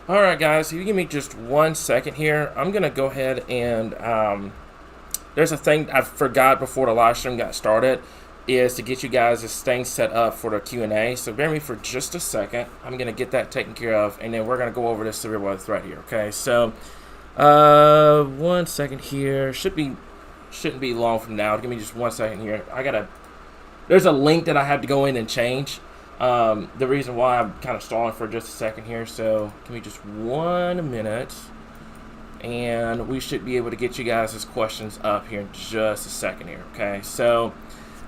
All right, guys, if you give me just 1 second here, I'm going to go ahead and there's a thing I forgot before the live stream got started is to get you guys this thing set up for the Q&A. So bear with me for just a second. I'm going to get that taken care of, and then we're going to go over this severe weather threat here, okay? So 1 second here. Shouldn't be long from now. Give me just 1 second here. There's a link that I have to go in and change. The reason why I'm kind of stalling for just a second here, so give me just 1 minute, and we should be able to get you guys' questions up here in just a second here, okay? So,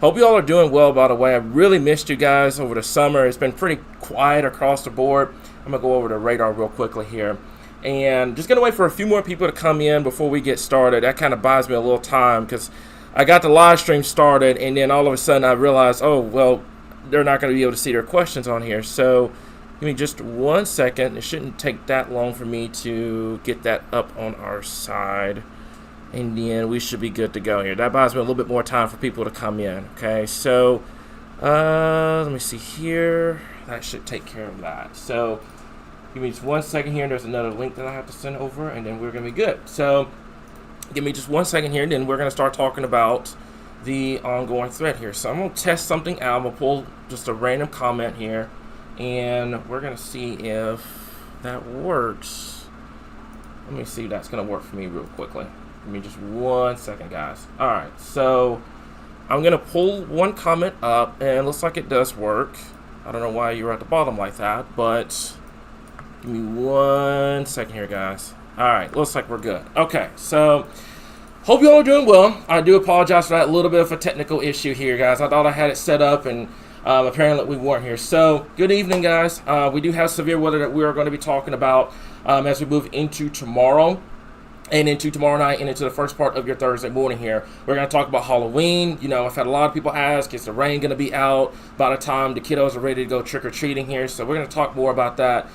hope you all are doing well, by the way. I really missed you guys over the summer. It's been pretty quiet across the board. I'm going to go over the radar real quickly here, and just going to wait for a few more people to come in before we get started. That kind of buys me a little time, because I got the live stream started, and then all of a sudden I realized, oh, well, they're not going to be able to see their questions on here. So give me just 1 second. It shouldn't take that long for me to get that up on our side, and then we should be good to go here. That buys me a little bit more time for people to come in. Okay, so let me see here. That should take care of that. So give me just 1 second here. There's another link that I have to send over, and then we're going to be good. So give me just 1 second here, and then we're going to start talking about the ongoing threat here. So I'm going to test something out. I'm going to pull just a random comment here, and we're going to see if that works. Let me see if that's going to work for me real quickly. Give me just 1 second, guys. Alright, so I'm going to pull one comment up, and it looks like it does work. I don't know why you're at the bottom like that, but give me 1 second here, guys. Alright, looks like we're good. Okay, so hope you all are doing well. I do apologize for that little bit of a technical issue here, guys. I thought I had it set up, and apparently we weren't here. So, good evening, guys. We do have severe weather that we are going to be talking about as we move into tomorrow and into tomorrow night and into the first part of your Thursday morning here. We're going to talk about Halloween. You know, I've had a lot of people ask, is the rain going to be out by the time the kiddos are ready to go trick-or-treating here? So we're going to talk more about that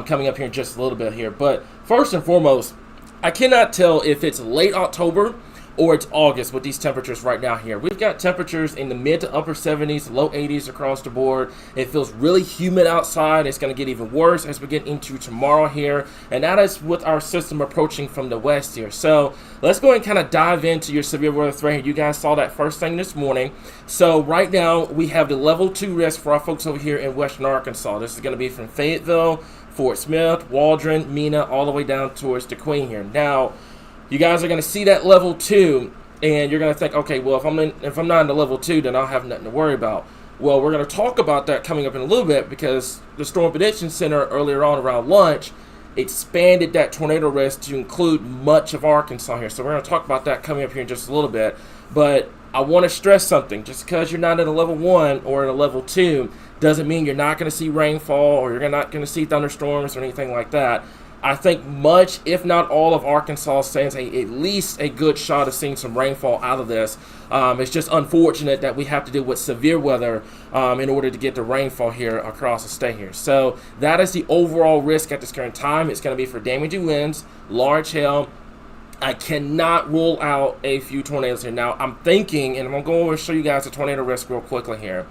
coming up here in just a little bit here. But first and foremost, I cannot tell if it's late October or it's August with these temperatures right now here. We've got temperatures in the mid to upper 70s, low 80s across the board. It feels really humid outside. It's going to get even worse as we get into tomorrow here, and that is with our system approaching from the west here. So let's go ahead and kind of dive into your severe weather threat here. You guys saw that first thing this morning. So right now we have the level 2 risk for our folks over here in western Arkansas. This is going to be from Fayetteville, Fort Smith, Waldron, Mena, all the way down towards the Queen here. Now, you guys are going to see that level 2, and you're going to think, okay, well, if I'm not in the level 2, then I'll have nothing to worry about. Well, we're going to talk about that coming up in a little bit, because the Storm Prediction Center earlier on around lunch expanded that tornado risk to include much of Arkansas here. So we're going to talk about that coming up here in just a little bit. But I want to stress something. Just because you're not at a level 1 or at a level 2 doesn't mean you're not going to see rainfall or you're not going to see thunderstorms or anything like that. I think much, if not all, of Arkansas stands at least a good shot of seeing some rainfall out of this. It's just unfortunate that we have to deal with severe weather in order to get the rainfall here across the state here. So that is the overall risk at this current time. It's going to be for damaging winds, large hail. I cannot rule out a few tornadoes here. Now, I'm thinking, and I'm going to go over and show you guys the tornado risk real quickly here.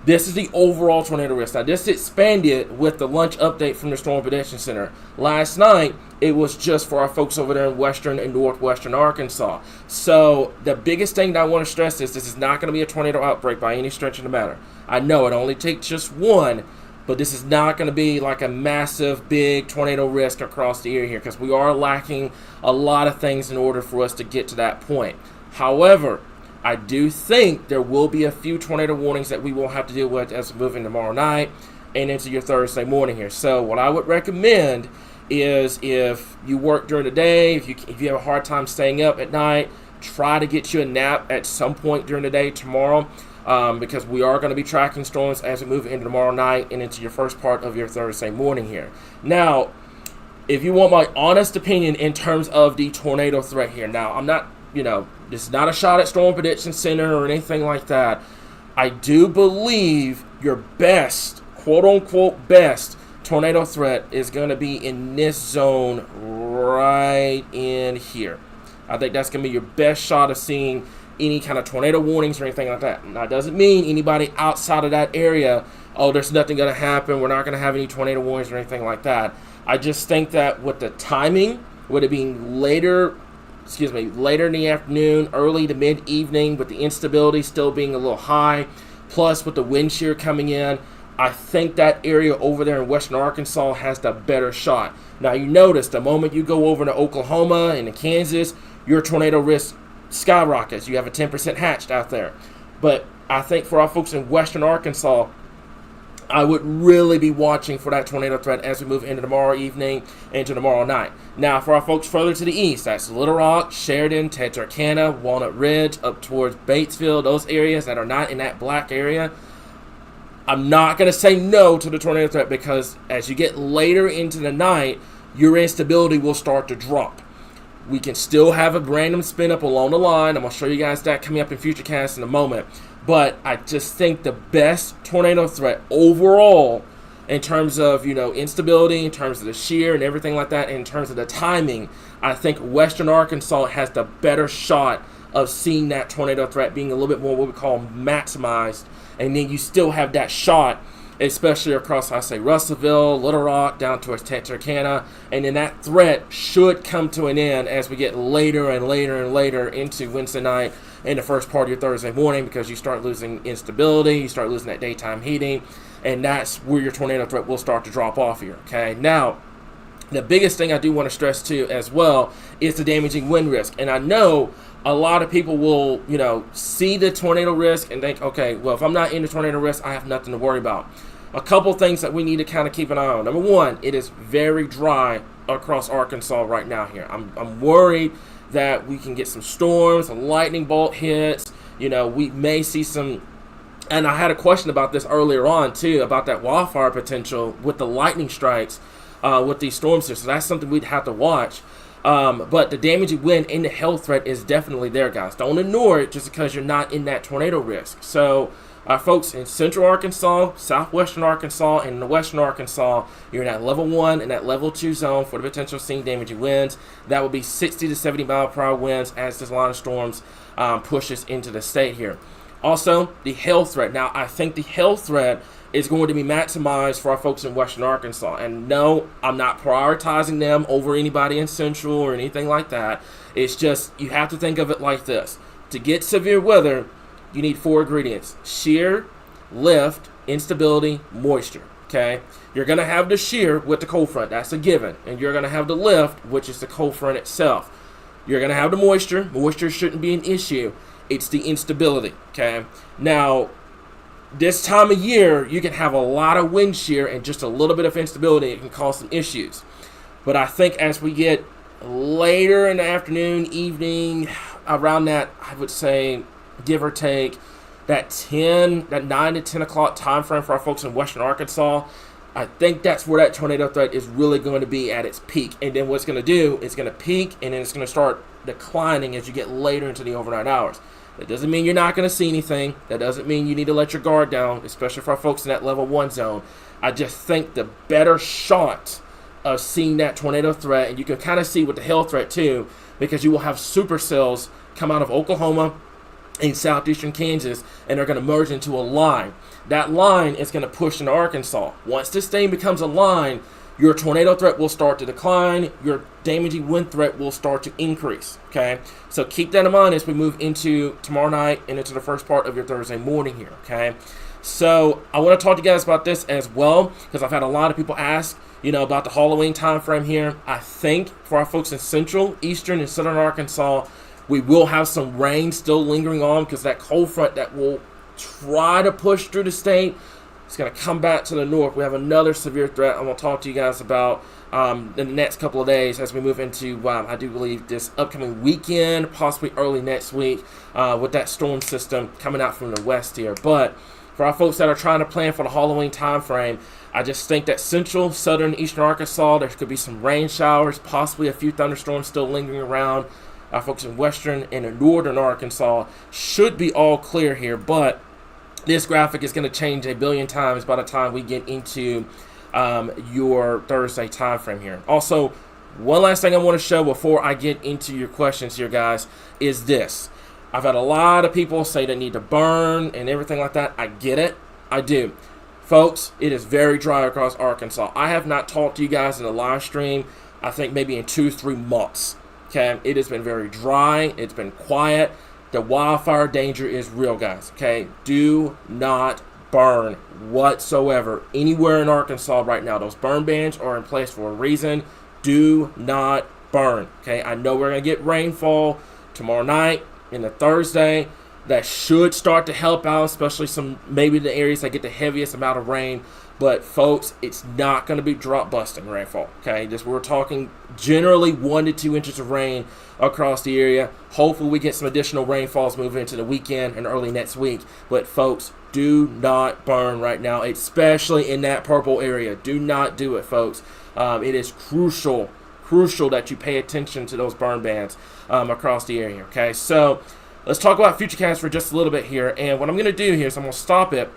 This is the overall tornado risk. Now, this expanded with the lunch update from the Storm Prediction Center. Last night, it was just for our folks over there in western and northwestern Arkansas. So, the biggest thing that I want to stress is this is not going to be a tornado outbreak by any stretch of the matter. I know it only takes just one, but this is not going to be like a massive, big tornado risk across the area here, because we are lacking a lot of things in order for us to get to that point. However, I do think there will be a few tornado warnings that we will have to deal with as we move in tomorrow night and into your Thursday morning here. So what I would recommend is, if you work during the day, if you have a hard time staying up at night, try to get you a nap at some point during the day tomorrow, because we are going to be tracking storms as we move into tomorrow night and into your first part of your Thursday morning here. Now, if you want my honest opinion in terms of the tornado threat here, now I'm not, this is not a shot at Storm Prediction Center or anything like that. I do believe your best, quote-unquote best, tornado threat is going to be in this zone right in here. I think that's going to be your best shot of seeing any kind of tornado warnings or anything like that. Now, that doesn't mean anybody outside of that area, oh, there's nothing going to happen, we're not going to have any tornado warnings or anything like that. I just think that with the timing, with it being later in the afternoon, early to mid-evening, with the instability still being a little high, plus with the wind shear coming in, I think that area over there in western Arkansas has the better shot. Now, you notice the moment you go over to Oklahoma and to Kansas, your tornado risk skyrockets. You have a 10% hatched out there. But I think for our folks in western Arkansas, I would really be watching for that tornado threat as we move into tomorrow evening, into tomorrow night. Now, for our folks further to the east, that's Little Rock, Sheridan, Texarkana, Walnut Ridge, up towards Batesville, those areas that are not in that black area. I'm not going to say no to the tornado threat because as you get later into the night, your instability will start to drop. We can still have a random spin up along the line. I'm going to show you guys that coming up in Futurecast in a moment. But I just think the best tornado threat overall in terms of, instability, in terms of the shear and everything like that, in terms of the timing, I think western Arkansas has the better shot of seeing that tornado threat being a little bit more what we call maximized. And then you still have that shot, especially across, Russellville, Little Rock, down towards Texarkana. And then that threat should come to an end as we get later and later and later into Wednesday night and the first part of your Thursday morning, because you start losing instability, you start losing that daytime heating, and that's where your tornado threat will start to drop off here, okay? Now, the biggest thing I do want to stress too as well is the damaging wind risk. And I know a lot of people will, see the tornado risk and think, okay, well, if I'm not into tornado risk, I have nothing to worry about. A couple things that we need to kind of keep an eye on. Number one, it is very dry across Arkansas right now here. I'm worried that we can get some storms, some lightning bolt hits. We may see some, and I had a question about this earlier on too, about that wildfire potential with the lightning strikes with these storms here. So that's something we'd have to watch. But the damaging wind and the hail threat is definitely there, guys. Don't ignore it just because you're not in that tornado risk. So, folks in central Arkansas, southwestern Arkansas, and the western Arkansas, you're in that level 1 and that level 2 zone for the potential seeing damaging winds. That would be 60 to 70 mile per hour winds as this line of storms pushes into the state here. Also, the hail threat. Now, I think the hail threat is going to be maximized for our folks in western Arkansas. And no, I'm not prioritizing them over anybody in central or anything like that. It's just, you have to think of it like this. To get severe weather, you need 4 ingredients: shear, lift, instability, moisture. Okay? You're going to have the shear with the cold front. That's a given. And you're going to have the lift, which is the cold front itself. You're going to have the moisture. Moisture shouldn't be an issue. It's the instability. Okay? Now, this time of year, you can have a lot of wind shear and just a little bit of instability. It can cause some issues. But I think as we get later in the afternoon, evening, around that, I would say, give or take, that 9 to 10 o'clock time frame for our folks in western Arkansas, I think that's where that tornado threat is really going to be at its peak. And then what it's going to do, it's going to peak, and then it's going to start declining as you get later into the overnight hours. That doesn't mean you're not going to see anything. That doesn't mean you need to let your guard down, especially for our folks in that level 1 zone. I just think the better shot of seeing that tornado threat, and you can kind of see with the hail threat too, because you will have supercells come out of Oklahoma and southeastern Kansas, and they're going to merge into a line. That line is going to push into Arkansas. Once this thing becomes a line, your tornado threat will start to decline. Your damaging wind threat will start to increase. Okay, so keep that in mind as we move into tomorrow night and into the first part of your Thursday morning here. Okay, so I want to talk to you guys about this as well, because I've had a lot of people ask, about the Halloween time frame here. I think for our folks in central, eastern, and southern Arkansas, we will have some rain still lingering on, because that cold front that will try to push through the state, it's going to come back to the north. We have another severe threat I'm going to talk to you guys about in the next couple of days as we move into, I do believe, this upcoming weekend, possibly early next week, with that storm system coming out from the west here. But for our folks that are trying to plan for the Halloween time frame, I just think that central, southern, eastern Arkansas, there could be some rain showers, possibly a few thunderstorms still lingering around. Our folks in western and in northern Arkansas should be all clear here, but this graphic is going to change a billion times by the time we get into your Thursday time frame here. Also, one last thing I want to show before I get into your questions here, guys, is this. I've had a lot of people say they need to burn and everything like that. I get it. I do. Folks, it is very dry across Arkansas. I have not talked to you guys in a live stream, I think maybe in 2-3 months. Okay, it has been very dry. It's been quiet. The wildfire danger is real, guys. Okay, do not burn whatsoever anywhere in Arkansas right now. Those burn bans are in place for a reason. Do not burn. Okay, I know we're gonna get rainfall tomorrow night into Thursday. That should start to help out, especially maybe the areas that get the heaviest amount of rain. But folks, it's not going to be drought busting rainfall. Okay, we're talking generally 1 to 2 inches of rain across the area. Hopefully, we get some additional rainfalls moving into the weekend and early next week. But folks, do not burn right now, especially in that purple area. Do not do it, folks. It is crucial that you pay attention to those burn bans across the area. Okay, so let's talk about Futurecast for just a little bit here. And what I'm going to do here is I'm going to stop it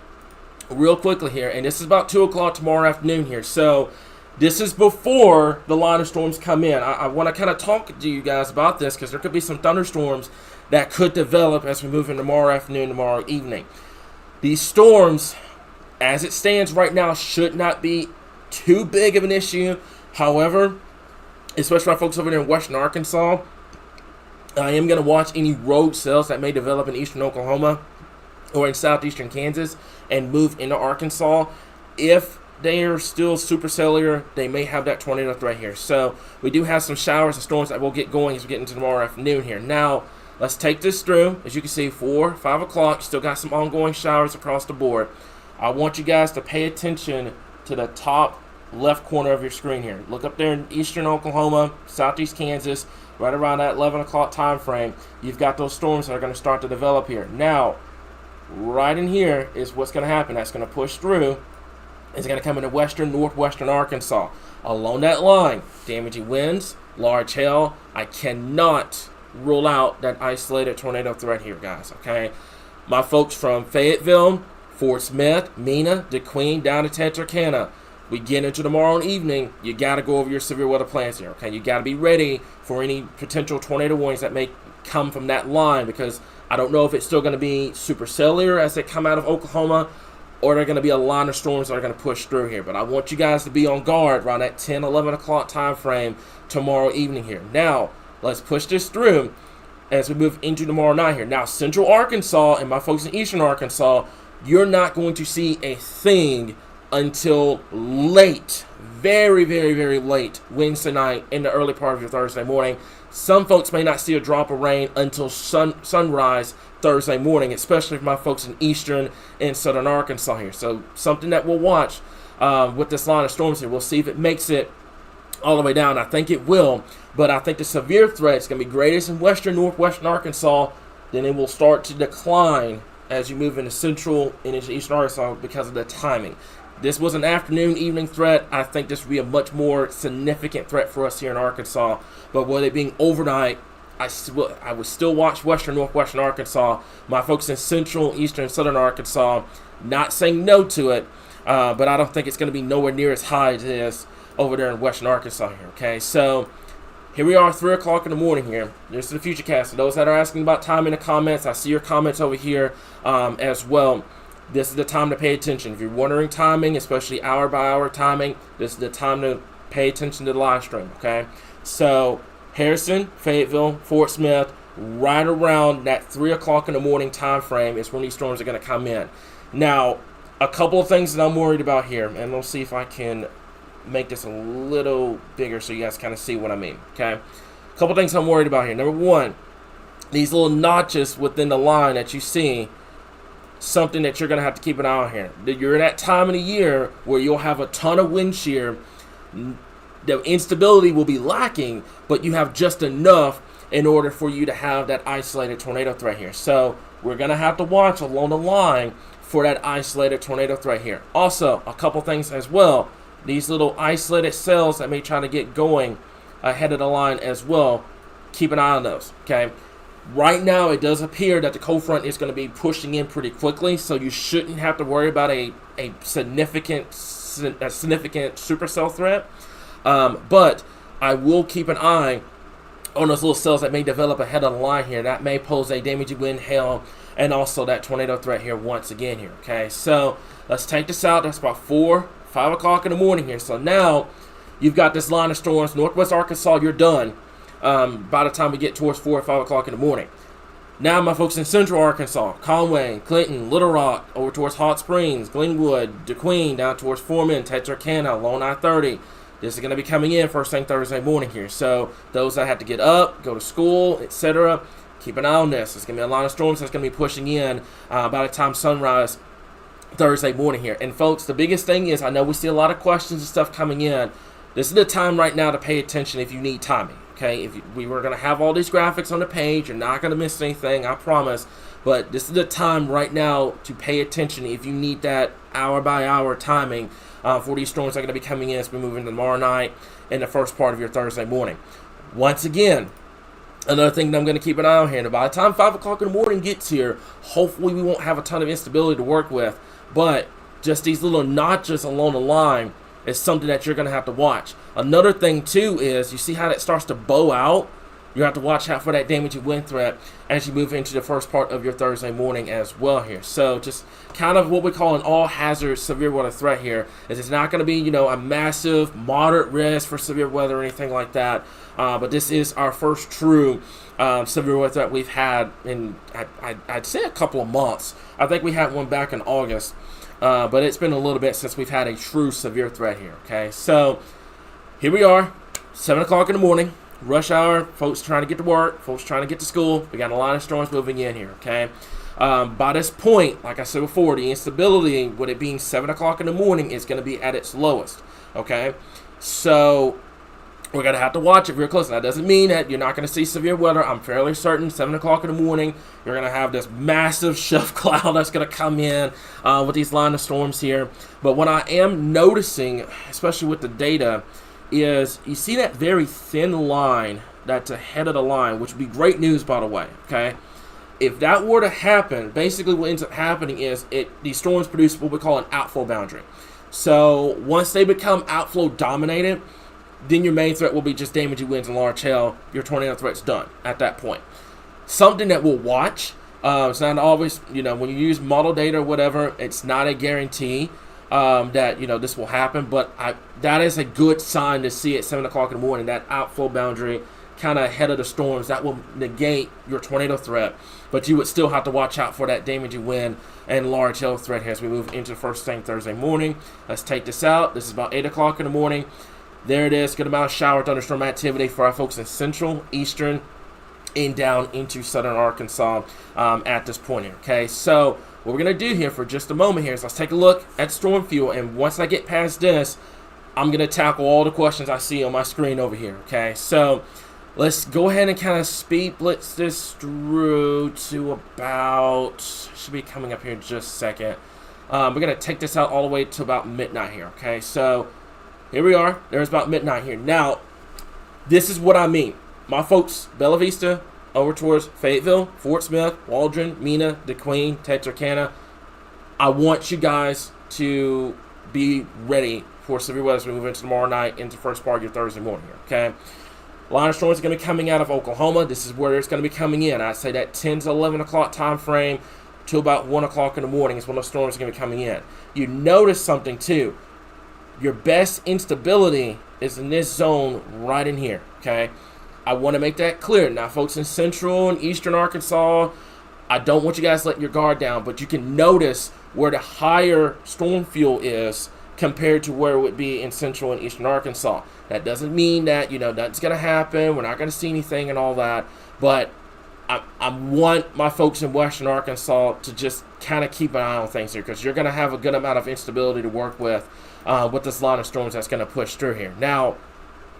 real quickly here. And this is about 2 o'clock tomorrow afternoon here. So this is before the line of storms come in. I want to kind of talk to you guys about this because there could be some thunderstorms that could develop as we move in tomorrow afternoon, tomorrow evening. These storms, as it stands right now, should not be too big of an issue. However, especially my folks over there in western Arkansas, I am going to watch any road cells that may develop in eastern Oklahoma or in southeastern Kansas and move into Arkansas. If they are still supercellular, they may have that tornado threat here. So we do have some showers and storms that will get going as we get into tomorrow afternoon here. Now, let's take this through. As you can see, 4, 5 o'clock, still got some ongoing showers across the board. I want you guys to pay attention to the top left corner of your screen here. Look up there in eastern Oklahoma, southeast Kansas, right around that 11 o'clock time frame. You've got those storms that are going to start to develop here. Now, right in here is what's going to happen. That's going to push through. It's going to come into western, northwestern Arkansas. Along that line, damaging winds, large hail. I cannot rule out that isolated tornado threat here, guys, okay? My folks from Fayetteville, Fort Smith, Mena, DeQueen, down to Texarkana. We get into tomorrow evening, you got to go over your severe weather plans here, okay? You got to be ready for any potential tornado warnings that may come from that line because I don't know if it's still going to be supercellular as they come out of Oklahoma or they're going to be a line of storms that are going to push through here. But I want you guys to be on guard around that 10, 11 o'clock time frame tomorrow evening here. Now, let's push this through as we move into tomorrow night here. Now, central Arkansas and my folks in eastern Arkansas, you're not going to see a thing until late, very, very, very late Wednesday night in the early part of your Thursday morning. Some folks may not see a drop of rain until sunrise Thursday morning, especially for my folks in eastern and southern Arkansas here. So something that we'll watch with this line of storms here. We'll see if it makes it all the way down. I think it will, but I think the severe threat is going to be greatest in western, northwestern Arkansas. Then it will start to decline as you move into central and into eastern Arkansas because of the timing. This was an afternoon, evening threat. I think this would be a much more significant threat for us here in Arkansas. But with it being overnight, I would still watch western, northwestern Arkansas. My folks in central, eastern, and southern Arkansas, not saying no to it, but I don't think it's going to be nowhere near as high as it is over there in western Arkansas here, okay? So here we are, 3 o'clock in the morning here. This is the Futurecast. For those that are asking about time in the comments, I see your comments over here as well. This is the time to pay attention. If you're wondering timing, especially hour-by-hour timing, this is the time to pay attention to the live stream, okay? So Harrison, Fayetteville, Fort Smith, right around that 3 o'clock in the morning time frame is when these storms are going to come in. Now, a couple of things that I'm worried about here, and we'll see if I can make this a little bigger so you guys kind of see what I mean, okay? A couple of things I'm worried about here. Number one, these little notches within the line that you see, something that you're going to have to keep an eye on here. You're in that time of the year where you'll have a ton of wind shear. The instability will be lacking, but you have just enough in order for you to have that isolated tornado threat here. So we're going to have to watch along the line for that isolated tornado threat here. Also, a couple things as well. These little isolated cells that may try to get going ahead of the line as well. Keep an eye on those, okay? Right now, it does appear that the cold front is going to be pushing in pretty quickly, so you shouldn't have to worry about a significant supercell threat. But I will keep an eye on those little cells that may develop ahead of the line here. That may pose a damaging wind, hail, and also that tornado threat here once again here, okay? So let's take this out. That's about 5 o'clock in the morning here. So now you've got this line of storms. Northwest Arkansas, you're done by the time we get towards 4 or 5 o'clock in the morning. Now, my folks in Central Arkansas, Conway, Clinton, Little Rock, over towards Hot Springs, Glenwood, DeQueen, down towards Foreman, Texarkana, Lone I-30. This is going to be coming in first thing Thursday morning here. So those that have to get up, go to school, etc., keep an eye on this. There's going to be a line of storms that's going to be pushing in by the time sunrise Thursday morning here. And folks, the biggest thing is, I know we see a lot of questions and stuff coming in. This is the time right now to pay attention if you need timing. Okay, we were going to have all these graphics on the page. You're not going to miss anything, I promise. But this is the time right now to pay attention if you need that hour-by-hour timing for these storms that are going to be coming in as we move into tomorrow night and the first part of your Thursday morning. Once again, another thing that I'm going to keep an eye on here, and by the time 5 o'clock in the morning gets here, hopefully we won't have a ton of instability to work with. But just these little notches along the line is something that you're going to have to watch. Another thing, too, is you see how that starts to bow out? You have to watch out for that damaging wind threat as you move into the first part of your Thursday morning as well here. So just kind of what we call an all-hazard severe weather threat here is it's not going to be, a massive, moderate risk for severe weather or anything like that. But this is our first true severe weather threat we've had in, I'd say, a couple of months. I think we had one back in August. But it's been a little bit since we've had a true severe threat here, okay? So here we are, 7 o'clock in the morning, rush hour, folks trying to get to work, folks trying to get to school. We got a line of storms moving in here, okay? By this point, like I said before, the instability, with it being 7 o'clock in the morning, is going to be at its lowest, okay? So we're going to have to watch it real close. That doesn't mean that you're not going to see severe weather. I'm fairly certain 7 o'clock in the morning, you're going to have this massive shelf cloud that's going to come in with these line of storms here. But what I am noticing, especially with the data, is you see that very thin line that's ahead of the line, which would be great news, by the way, okay? If that were to happen, basically what ends up happening is these storms produce what we call an outflow boundary. So once they become outflow dominated, then your main threat will be just damaging winds and large hail. Your tornado threat's done at that point. Something that we'll watch. It's not always, when you use model data or whatever, it's not a guarantee that, this will happen. But that is a good sign to see at 7 o'clock in the morning, that outflow boundary kind of ahead of the storms. That will negate your tornado threat. But you would still have to watch out for that damaging wind and large hail threat here as we move into the first thing Thursday morning. Let's take this out. This is about 8 o'clock in the morning. There it is, good amount of shower thunderstorm activity for our folks in central, eastern, and down into southern Arkansas at this point here, okay? So what we're going to do here for just a moment here is let's take a look at storm fuel, and once I get past this, I'm going to tackle all the questions I see on my screen over here, okay? So let's go ahead and kind of speed blitz this through to about, should be coming up here in just a second. We're going to take this out all the way to about midnight here, okay? So here we are. There's about midnight here. Now, this is what I mean. My folks, Bella Vista, over towards Fayetteville, Fort Smith, Waldron, Mena, DeQueen, Texarkana. I want you guys to be ready for severe weather as we move into tomorrow night, into the first part of your Thursday morning here, okay? Line of storms is going to be coming out of Oklahoma. This is where it's going to be coming in. I'd say that 10 to 11 o'clock time frame to about 1 o'clock in the morning is when those storms are going to be coming in. You notice something, too. Your best instability is in this zone right in here, okay? I want to make that clear. Now, folks in central and eastern Arkansas, I don't want you guys letting your guard down, but you can notice where the higher storm fuel is compared to where it would be in central and eastern Arkansas. That doesn't mean that, nothing's going to happen. We're not going to see anything and all that, but I want my folks in western Arkansas to just kind of keep an eye on things here, because you're going to have a good amount of instability to work with this line of storms that's going to push through here. Now,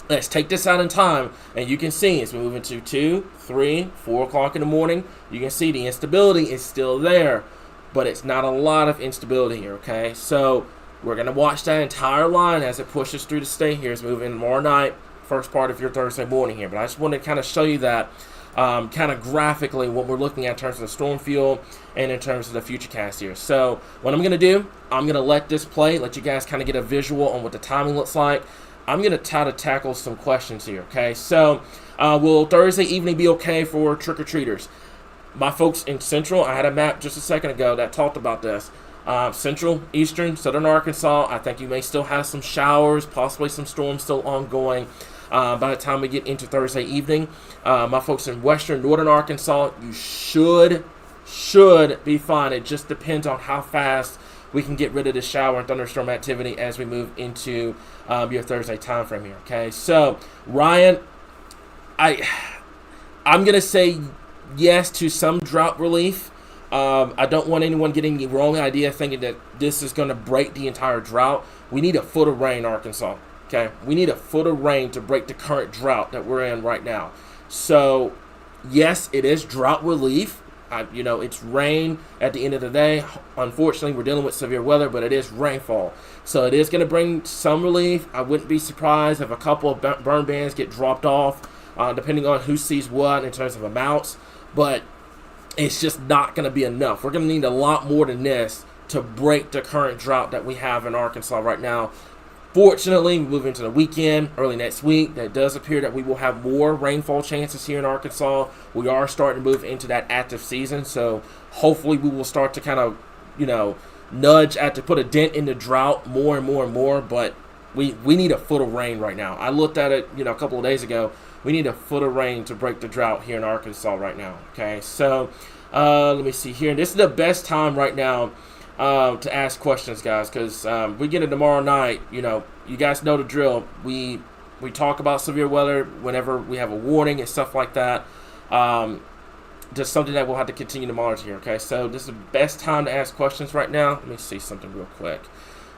let's take this out in time, and you can see as we move into 2, 3, 4 o'clock in the morning, you can see the instability is still there, but it's not a lot of instability here, okay? So we're going to watch that entire line as it pushes through the state here as we move in tomorrow night, first part of your Thursday morning here. But I just wanted to kind of show you that kind of graphically what we're looking at in terms of the storm fuel and in terms of the Futurecast here. So what I'm going to do, I'm going to let this play, let you guys kind of get a visual on what the timing looks like. I'm going to try to tackle some questions here, okay? So, will Thursday evening be okay for trick-or-treaters? My folks in Central, I had a map just a second ago that talked about this. Central, Eastern, Southern Arkansas, I think you may still have some showers, possibly some storms still ongoing by the time we get into Thursday evening. My folks in Western, Northern Arkansas, you should be fine. It just depends on how fast we can get rid of the shower and thunderstorm activity as we move into your Thursday time frame here. Okay, so Ryan, I'm gonna say yes to some drought relief. I don't want anyone getting the wrong idea thinking that this is going to break the entire drought. We need a foot of rain, Arkansas. Okay, we need a foot of rain to break the current drought that we're in right now. So, yes, it is drought relief. It's rain at the end of the day. Unfortunately, we're dealing with severe weather, but it is rainfall. So it is going to bring some relief. I wouldn't be surprised if a couple of burn bans get dropped off, depending on who sees what in terms of amounts. But it's just not going to be enough. We're going to need a lot more than this to break the current drought that we have in Arkansas right now. Fortunately, we move into the weekend, early next week. It does appear that we will have more rainfall chances here in Arkansas. We are starting to move into that active season, so hopefully we will start to kind of, nudge at to put a dent in the drought more and more and more, but we need a foot of rain right now. I looked at it, a couple of days ago. We need a foot of rain to break the drought here in Arkansas right now, okay? So let me see here. This is the best time right now to ask questions, guys, because we get it tomorrow night. You guys know the drill. We talk about severe weather whenever we have a warning and stuff like that. Just something that we'll have to continue to monitor here, okay? So this is the best time to ask questions right now. Let me see something real quick.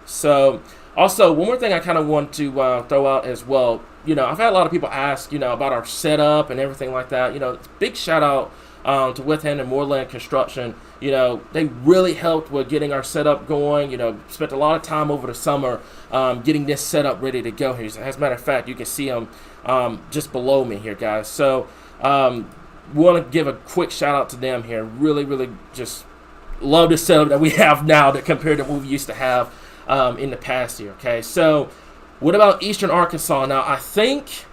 So also, one more thing I kind of want to throw out as well. I've had a lot of people ask, about our setup and everything like that. Big shout out to Withhand and Moreland Construction. They really helped with getting our setup going. Spent a lot of time over the summer getting this setup ready to go here. As a matter of fact, you can see them just below me here, guys. So we want to give a quick shout out to them here. Really, really just love the setup that we have now that compared to what we used to have in the past year. Okay, so what about Eastern Arkansas? Now, I think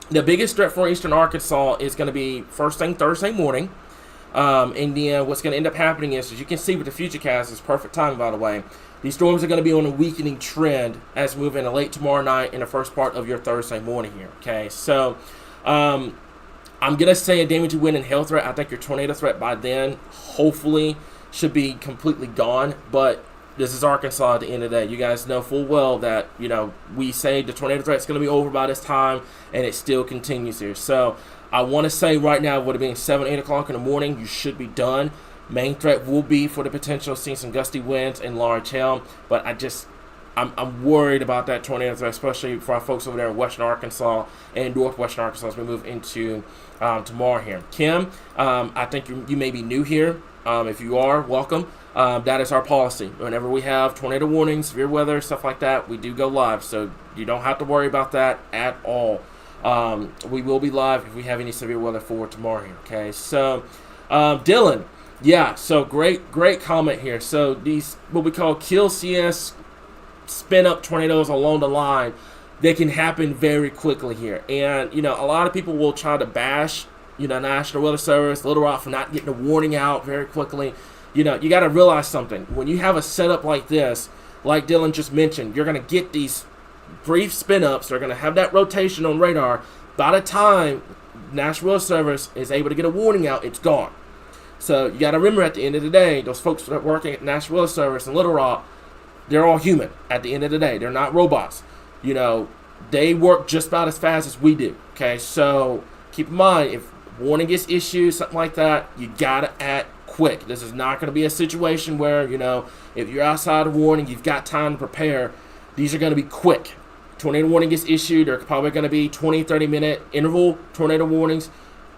the biggest threat for Eastern Arkansas is going to be first thing Thursday morning. And then what's going to end up happening is, as you can see with the Futurecast, it's perfect timing, by the way. These storms are going to be on a weakening trend as we move into late tomorrow night and the first part of your Thursday morning here. Okay, so I'm going to say a damage to wind and hail threat. I think your tornado threat by then hopefully should be completely gone, but this is Arkansas at the end of the day. You guys know full well that, we say the tornado threat is going to be over by this time, and it still continues here. So I want to say right now, with it being 7, 8 o'clock in the morning, you should be done. Main threat will be for the potential of seeing some gusty winds and large hail, but I'm worried about that tornado threat, especially for our folks over there in Western Arkansas and Northwestern Arkansas as we move into tomorrow here. Kim, I think you may be new here. If you are, welcome. That is our policy. Whenever we have tornado warnings, severe weather, stuff like that, we do go live. So you don't have to worry about that at all. We will be live if we have any severe weather for tomorrow here. Okay, so Dylan, yeah, so great comment here. So these what we call kill CS spin up tornadoes along the line, they can happen very quickly here. And a lot of people will try to bash National Weather Service, Little Rock, for not getting a warning out very quickly. You got to realize something. When you have a setup like this, like Dylan just mentioned, you're going to get these brief spin-ups. They're going to have that rotation on radar. By the time National Weather Service is able to get a warning out, it's gone. So you got to remember, at the end of the day, those folks that are working at National Weather Service in Little Rock, they're all human. At the end of the day, they're not robots. They work just about as fast as we do. Okay, so keep in mind, if warning gets issued, something like that, you got to act quick. This is not going to be a situation where, if you're outside of warning, you've got time to prepare. These are going to be quick. Tornado warning gets issued. They're probably going to be 20, 30-minute interval tornado warnings.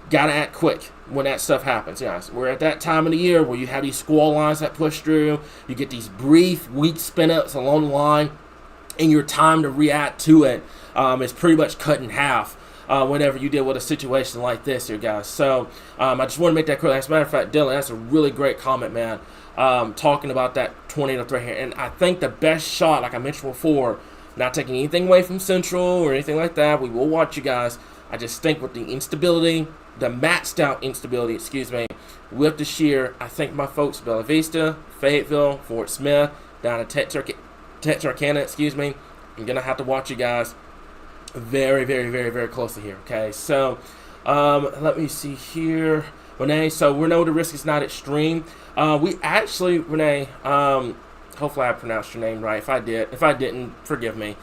Got to act quick when that stuff happens. Yes, we're at that time of the year where you have these squall lines that push through. You get these brief, weak spin-ups along the line, and your time to react to it is pretty much cut in half whenever you deal with a situation like this here, guys. So I just want to make that clear. As a matter of fact, Dylan, that's a really great comment, man, talking about that tornado threat here. And I think the best shot, like I mentioned before, Not taking anything away from Central or anything like that. We will watch you guys. I just think with the instability, the maxed out instability, with the shear, I think my folks, Bella Vista, Fayetteville, Fort Smith, down in Texarkana, I'm going to have to watch you guys very, very, very, very closely here, okay? So, let me see here. Renee, so we know the risk is not extreme. We actually, Renee, hopefully I pronounced your name right. If I didn't, forgive me.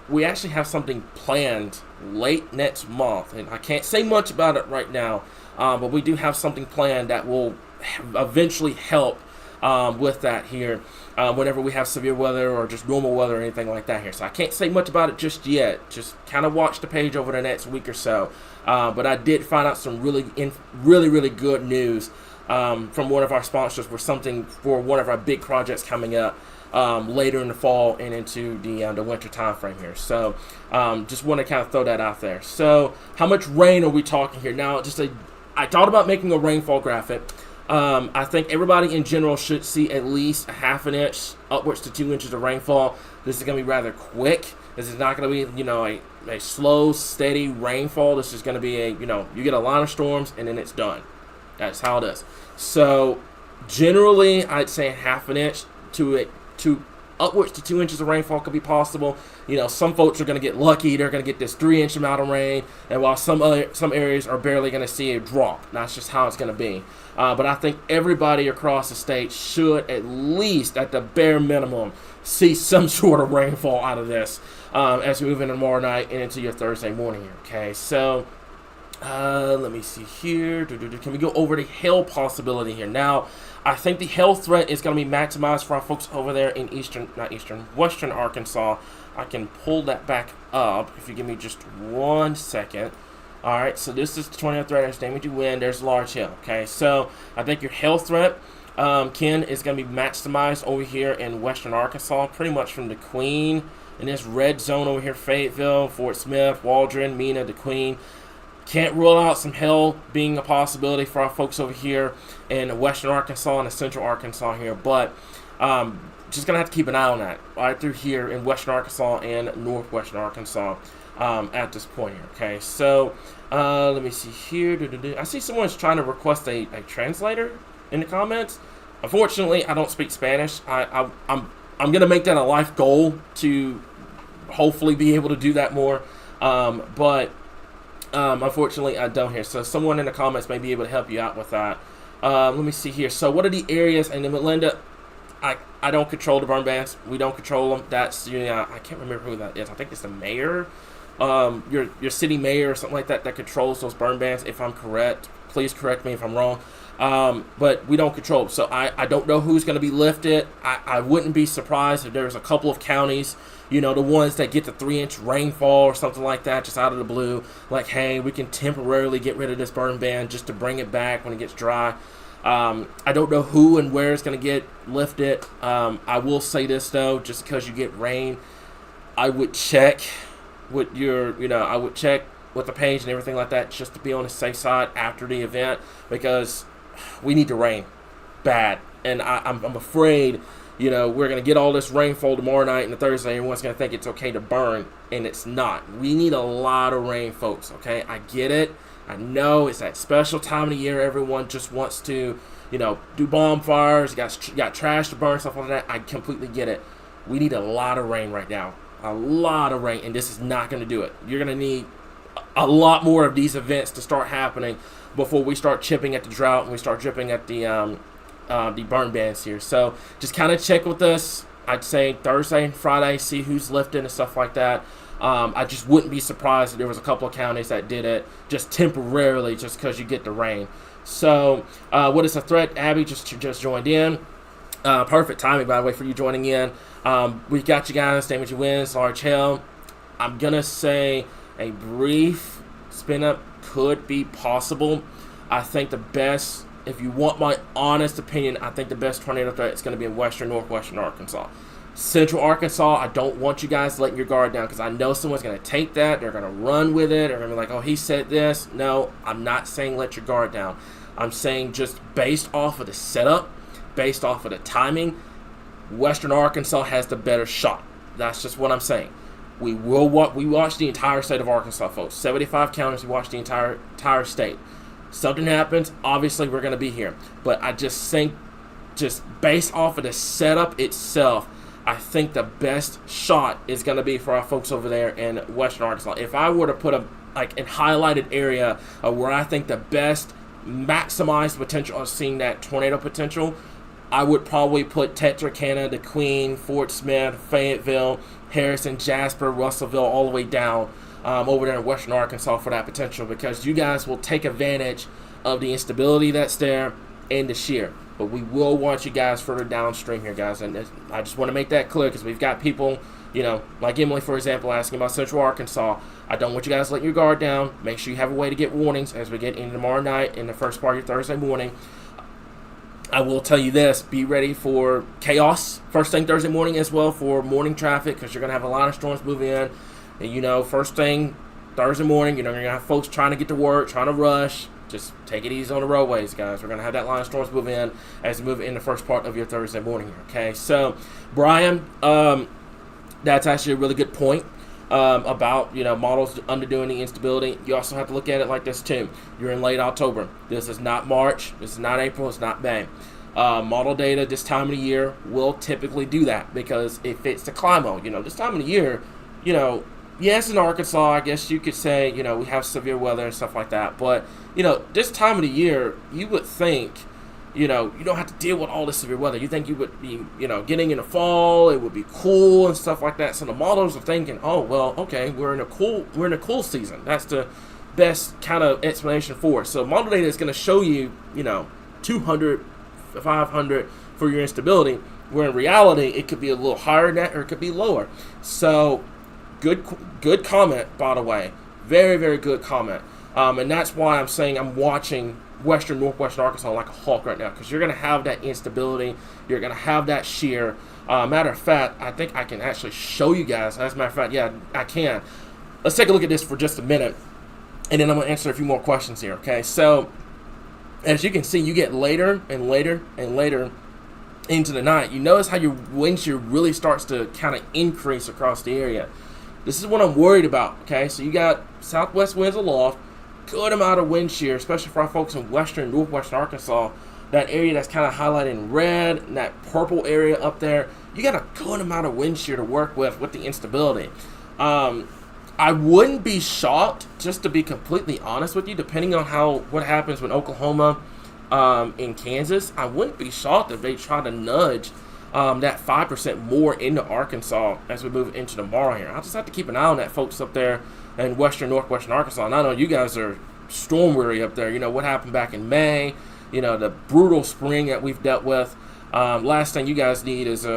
We actually have something planned late next month, and I can't say much about it right now, but we do have something planned that will eventually help with that here whenever we have severe weather or just normal weather or anything like that here. So I can't say much about it just yet. Just kind of watch the page over the next week or so. But I did find out some really good news from one of our sponsors for one of our big projects coming up later in the fall and into the winter time frame here. So just want to kind of throw that out there. So how much rain are we talking here? Now, I thought about making a rainfall graphic. I think everybody in general should see at least a half an inch upwards to 2 inches of rainfall. This is going to be rather quick. This is not going to be, a slow, steady rainfall. This is going to be you get a line of storms and then it's done. That's how it is. So generally, I'd say half an inch to upwards to 2 inches of rainfall could be possible. Some folks are going to get lucky. They're going to get this 3-inch amount of rain, and while some areas are barely going to see a drop. That's just how it's going to be. But I think everybody across the state should at least, at the bare minimum, see some sort of rainfall out of this as we move into tomorrow night and into your Thursday morning here. Okay, so let me see here. Can we go over the hail possibility here? Now, I think the hail threat is going to be maximized for our folks over there in western Arkansas. I can pull that back up if you give me just 1 second. All right, so this is the 20th threat. There's damage you win. There's large hail. Okay, so I think your hail threat, Ken, is going to be maximized over here in western Arkansas, pretty much from the Queen in this red zone over here, Fayetteville, Fort Smith, Waldron, Mena, the Queen. Can't rule out some hail being a possibility for our folks over here in western Arkansas and central Arkansas here, but just going to have to keep an eye on that right through here in western Arkansas and northwestern Arkansas at this point here. Okay, so let me see here. I see someone's trying to request a translator in the comments. Unfortunately, I don't speak Spanish. I'm going to make that a life goal to hopefully be able to do that more, but unfortunately, I don't here. So someone in the comments may be able to help you out with that. Let me see here. So what are the areas? And then Melinda, I don't control the burn bans. We don't control them. That's I can't remember who that is. I think it's the mayor, your city mayor or something like that controls those burn bans. If I'm correct, please correct me if I'm wrong. But we don't control them. So I don't know who's going to be lifted. I wouldn't be surprised if there's a couple of counties, the ones that get the 3-inch rainfall or something like that just out of the blue. Like, hey, we can temporarily get rid of this burn ban just to bring it back when it gets dry. I don't know who and where it's going to get lifted. I will say this, though, just because you get rain, I would check with I would check with the page and everything like that just to be on the safe side after the event, because we need the rain bad. And I'm afraid, we're going to get all this rainfall tomorrow night and the Thursday. Everyone's going to think it's okay to burn, and it's not. We need a lot of rain, folks, okay? I get it. I know it's that special time of the year. Everyone just wants to, do bonfires. You got trash to burn, stuff like that. I completely get it. We need a lot of rain right now. A lot of rain, and this is not going to do it. You're going to need a lot more of these events to start happening before we start chipping at the drought and we start dripping at the burn bans here. So just kind of check with us. I'd say Thursday and Friday, see who's lifting and stuff like that. I just wouldn't be surprised if there was a couple of counties that did it just temporarily just because you get the rain. So what is a threat? Abby just joined in. Perfect timing, by the way, for you joining in. We got you guys. Damage you wins. Large hail. I'm going to say a brief spin up could be possible. I think the best, if you want my honest opinion, I think the best tornado threat is going to be in northwestern Arkansas. Central Arkansas, I don't want you guys letting your guard down, because I know someone's going to take that. They're going to run with it. They're going to be like, oh, he said this. No, I'm not saying let your guard down. I'm saying just based off of the setup, based off of the timing, Western Arkansas has the better shot. That's just what I'm saying. We watch the entire state of Arkansas, folks. 75 counties. We watch the entire state. Something happens, obviously we're going to be here. But I just think, just based off of the setup itself, I think the best shot is going to be for our folks over there in Western Arkansas. If I were to put a highlighted area of where I think the best maximized potential of seeing that tornado potential, I would probably put Texarkana, the Queen, Fort Smith, Fayetteville, Harrison, Jasper, Russellville, all the way down over there in Western Arkansas for that potential, because you guys will take advantage of the instability that's there and the shear. But we will want you guys further downstream here, guys. And I just want to make that clear, because we've got people, like Emily, for example, asking about Central Arkansas. I don't want you guys letting your guard down. Make sure you have a way to get warnings as we get into tomorrow night and the first part of your Thursday morning. I will tell you this, be ready for chaos first thing Thursday morning as well for morning traffic, because you're going to have a lot of storms move in. And, first thing Thursday morning, you're going to have folks trying to get to work, trying to rush. Just take it easy on the roadways, guys. We're going to have that line of storms move in as we move in the first part of your Thursday morning here, okay? So, Brian, that's actually a really good point about, models underdoing the instability. You also have to look at it like this, too. You're in late October. This is not March. This is not April. It's not May. Model data this time of the year will typically do that because it fits the climate. This time of the year, yes, in Arkansas, I guess you could say, we have severe weather and stuff like that. But, this time of the year, you would think, you don't have to deal with all this severe weather. You think you would be, getting in the fall, it would be cool and stuff like that. So the models are thinking, oh, well, okay, we're in a cool season. That's the best kind of explanation for it. So model data is going to show you, 200, 500 for your instability, where in reality, it could be a little higher than that or it could be lower. So good comment, by the way. Very, very good comment. And that's why I'm saying I'm watching northwestern Arkansas like a hawk right now, because you're going to have that instability. You're going to have that shear. Matter of fact, I think I can actually show you guys. As a matter of fact, yeah, I can. Let's take a look at this for just a minute, and then I'm going to answer a few more questions here, okay? So, as you can see, you get later and later and later into the night. You notice how your wind shear really starts to kind of increase across the area. This is what I'm worried about, okay? So you got southwest winds aloft, good amount of wind shear, especially for our folks in northwestern Arkansas. That area that's kind of highlighted in red, and that purple area up there, you got a good amount of wind shear to work with the instability. I wouldn't be shocked, just to be completely honest with you, depending on what happens with Oklahoma in Kansas. I wouldn't be shocked if they try to nudge that 5% more into Arkansas as we move into tomorrow here. I'll just have to keep an eye on that, folks up there in northwestern Arkansas. And I know you guys are storm weary up there. What happened back in May, the brutal spring that we've dealt with. Last thing you guys need is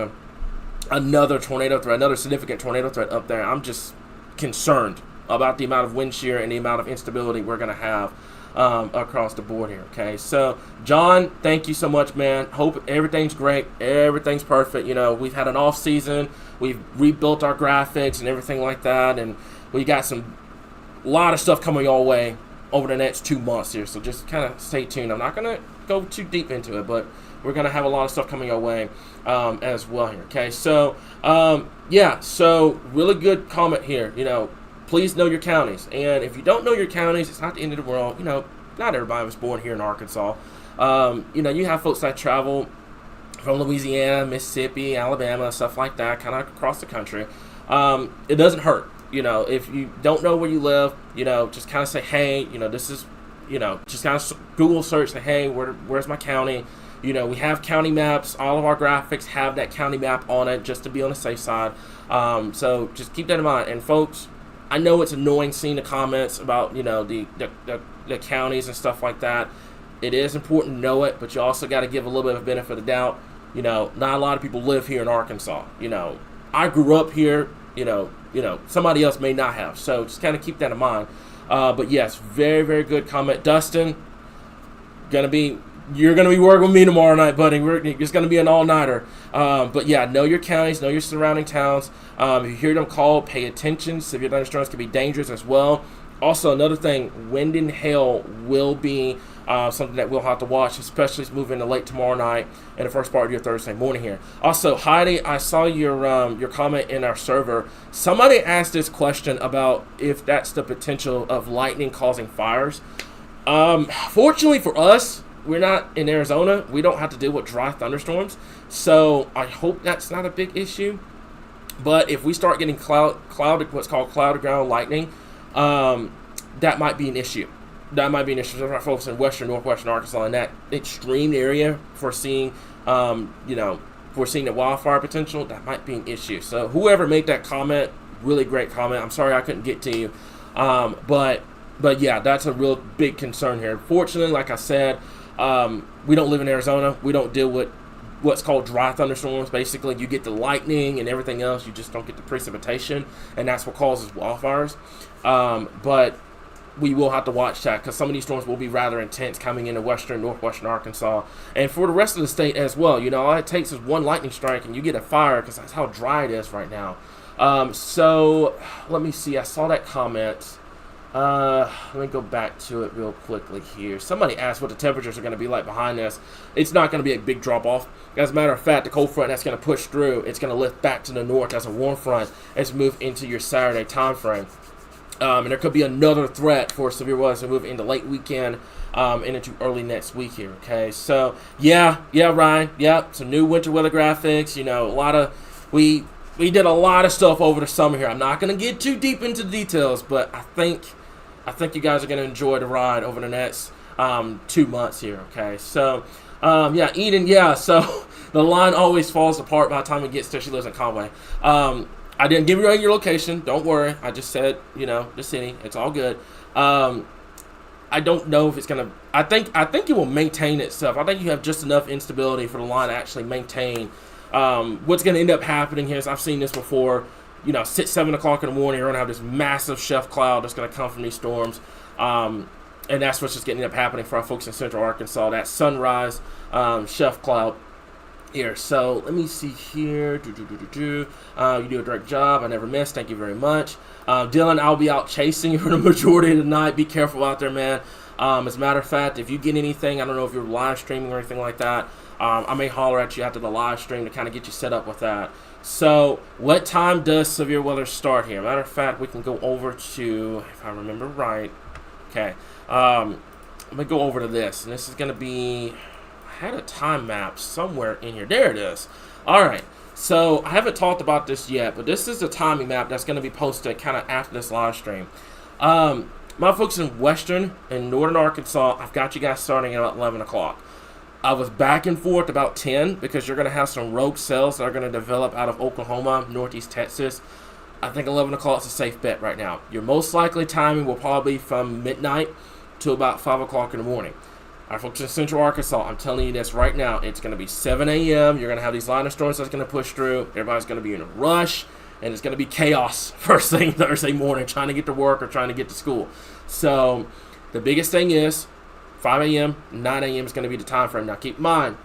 another tornado threat, another significant tornado threat up there. I'm just concerned about the amount of wind shear and the amount of instability we're going to have across the board here, okay? So, John, thank you so much, man. Hope everything's great. Everything's perfect. We've had an off season. We've rebuilt our graphics and everything like that, and we got a lot of stuff coming your way over the next 2 months here, so just kind of stay tuned. I'm not going to go too deep into it, but we're going to have a lot of stuff coming your way as well here, okay? So, so really good comment here. Please know your counties. And if you don't know your counties, it's not the end of the world. Not everybody was born here in Arkansas. You have folks that travel from Louisiana, Mississippi, Alabama, stuff like that, kind of across the country. It doesn't hurt. If you don't know where you live, just kind of say, hey, this is, just kind of Google search, say, hey, where's my county? We have county maps. All of our graphics have that county map on it just to be on the safe side. So just keep that in mind. And folks, I know it's annoying seeing the comments about, the counties and stuff like that. It is important to know it, but you also got to give a little bit of benefit of the doubt. Not a lot of people live here in Arkansas. I grew up here, somebody else may not have. So just kind of keep that in mind. But yes, very, very good comment. Dustin, you're going to be working with me tomorrow night, buddy. It's going to be an all-nighter. But yeah, know your counties, know your surrounding towns. If you hear them call, pay attention. Severe thunderstorms can be dangerous as well. Also, another thing, wind and hail will be something that we'll have to watch, especially as moving into late tomorrow night and the first part of your Thursday morning here. Also, Heidi, I saw your comment in our server. Somebody asked this question about if that's the potential of lightning causing fires. Fortunately for us, we're not in Arizona. We don't have to deal with dry thunderstorms, so I hope that's not a big issue. But if we start getting what's called cloud ground lightning, that might be an issue. That might be an issue for our folks in western, northwestern Arkansas, in that extreme area for seeing, for seeing the wildfire potential. That might be an issue. So whoever made that comment, really great comment. I'm sorry I couldn't get to you, but yeah, that's a real big concern here. Fortunately, like I said, we don't live in Arizona. We don't deal with what's called dry thunderstorms. Basically, you get the lightning and everything else. You just don't get the precipitation, and that's what causes wildfires. But we will have to watch that because some of these storms will be rather intense coming into western, northwestern Arkansas, and for the rest of the state as well. All it takes is one lightning strike and you get a fire because that's how dry it is right now. So let me see. I saw that comment. Let me go back to it real quickly here. Somebody asked what the temperatures are going to be like behind this. It's not going to be a big drop off. As a matter of fact, the cold front that's going to push through, it's going to lift back to the north as a warm front as we move into your Saturday time frame. And there could be another threat for severe weather as we move into late weekend and into early next week here. Okay, so yeah, Ryan, some new winter weather graphics. We did a lot of stuff over the summer here. I'm not going to get too deep into the details, but I think you guys are going to enjoy the ride over the next 2 months here. Okay, so Eden, so the line always falls apart by the time it gets there. She lives in Conway. I didn't give you your location. Don't worry. I just said, the city. It's all good. I don't know if it's going to... I think it will maintain itself. I think you have just enough instability for the line to actually maintain. What's going to end up happening here is, I've seen this before, 6, 7 o'clock in the morning, you're going to have this massive chef cloud that's going to come from these storms. And that's what's just going to end up happening for our folks in central Arkansas, that sunrise chef cloud here. So let me see here. You do a great job. I never miss. Thank you very much. Dylan, I'll be out chasing you for the majority of the night. Be careful out there, man. As a matter of fact, if you get anything, I don't know if you're live streaming or anything like that, I may holler at you after the live stream to kind of get you set up with that. So what time does severe weather start here? Matter of fact, we can go over to, if I remember right, okay, I'm going to go over to this, and this is going to be, I had a time map somewhere in here. There it is. All right. So I haven't talked about this yet, but this is the timing map that's going to be posted kind of after this live stream. My folks in western and northern Arkansas, I've got you guys starting at about 11 o'clock. I was back and forth about 10 because you're going to have some rogue cells that are going to develop out of Oklahoma, northeast Texas. I think 11 o'clock is a safe bet right now. Your most likely timing will probably be from midnight to about 5 o'clock in the morning. All right, folks in central Arkansas, I'm telling you this right now. It's going to be 7 a.m. You're going to have these line of storms that's going to push through. Everybody's going to be in a rush, and it's going to be chaos first thing Thursday morning trying to get to work or trying to get to school. So the biggest thing is 5 a.m., 9 a.m. is going to be the time frame. Now, keep in mind,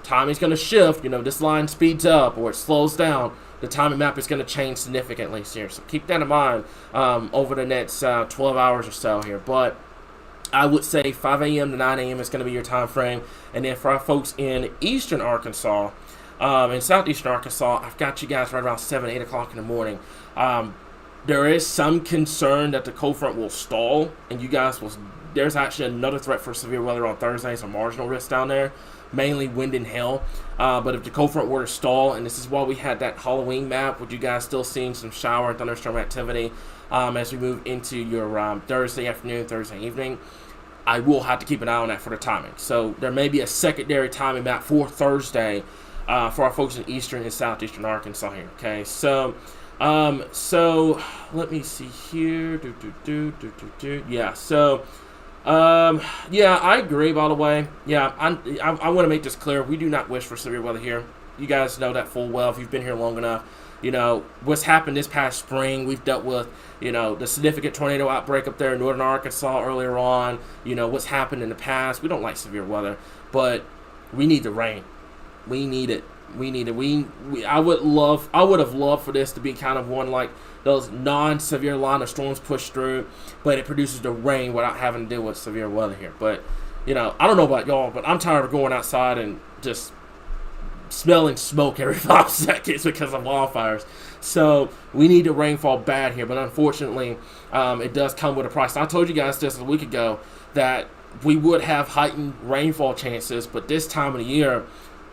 timing's going to shift. This line speeds up or it slows down. The timing map is going to change significantly here. So keep that in mind over the next 12 hours or so here. But I would say 5 a.m. to 9 a.m. is going to be your time frame. And then for our folks in eastern Arkansas and southeastern Arkansas, I've got you guys right around 7, 8 o'clock in the morning. There is some concern that the cold front will stall, and you guys will... There's actually another threat for severe weather on Thursday, some marginal risk down there, mainly wind and hail. But if the cold front were to stall, and this is why we had that Halloween map, with you guys still seeing some shower and thunderstorm activity as we move into your Thursday afternoon, Thursday evening, I will have to keep an eye on that for the timing. So there may be a secondary timing map for Thursday for our folks in eastern and southeastern Arkansas here. Okay, so let me see here. Yeah, so. I agree, by the way. Yeah, I want to make this clear. We do not wish for severe weather here. You guys know that full well if you've been here long enough. What's happened this past spring, we've dealt with, the significant tornado outbreak up there in northern Arkansas earlier on. What's happened in the past. We don't like severe weather, but we need the rain. We need it. I would have loved for this to be kind of one like those non-severe line of storms push through, but it produces the rain without having to deal with severe weather here. But I don't know about y'all, but I'm tired of going outside and just smelling smoke every 5 seconds because of wildfires. So we need the rainfall bad here, but unfortunately, it does come with a price. And I told you guys just a week ago that we would have heightened rainfall chances, but this time of the year,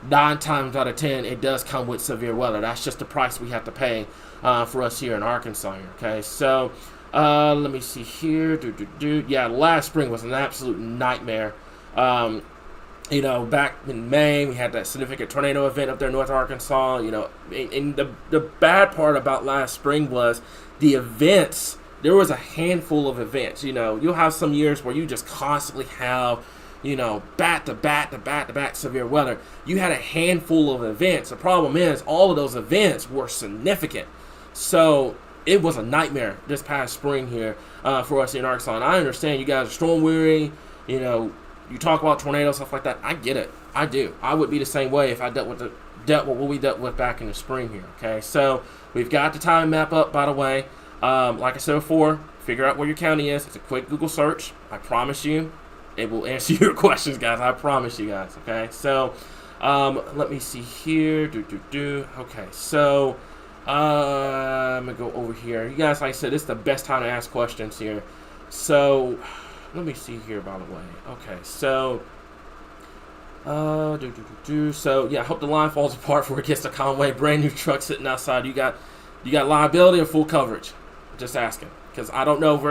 9 times out of 10, it does come with severe weather. That's just the price we have to pay for us here in Arkansas here, okay? So let me see here. Yeah, last spring was an absolute nightmare. Back in May, we had that significant tornado event up there in North Arkansas. And the bad part about last spring was the events. There was a handful of events. You'll have some years where you just constantly have, back to back severe weather. You had a handful of events. The problem is all of those events were significant. So it was a nightmare this past spring here for us in Arkansas. And I understand you guys are storm weary. You talk about tornadoes, stuff like that. I get it. I do. I would be the same way if I dealt with what we dealt with back in the spring here. Okay, so we've got the time map up, by the way. Like I said before, figure out where your county is. It's a quick Google search. I promise you, it will answer your questions, guys. I promise you guys. Okay, so let me see here. Okay, so I'm gonna go over here. You guys, like I said, this is the best time to ask questions here. So let me see here, by the way. Okay, so so yeah, I hope the line falls apart before it gets to Conway. Brand new truck sitting outside. You got liability or full coverage? Just asking, because I don't know if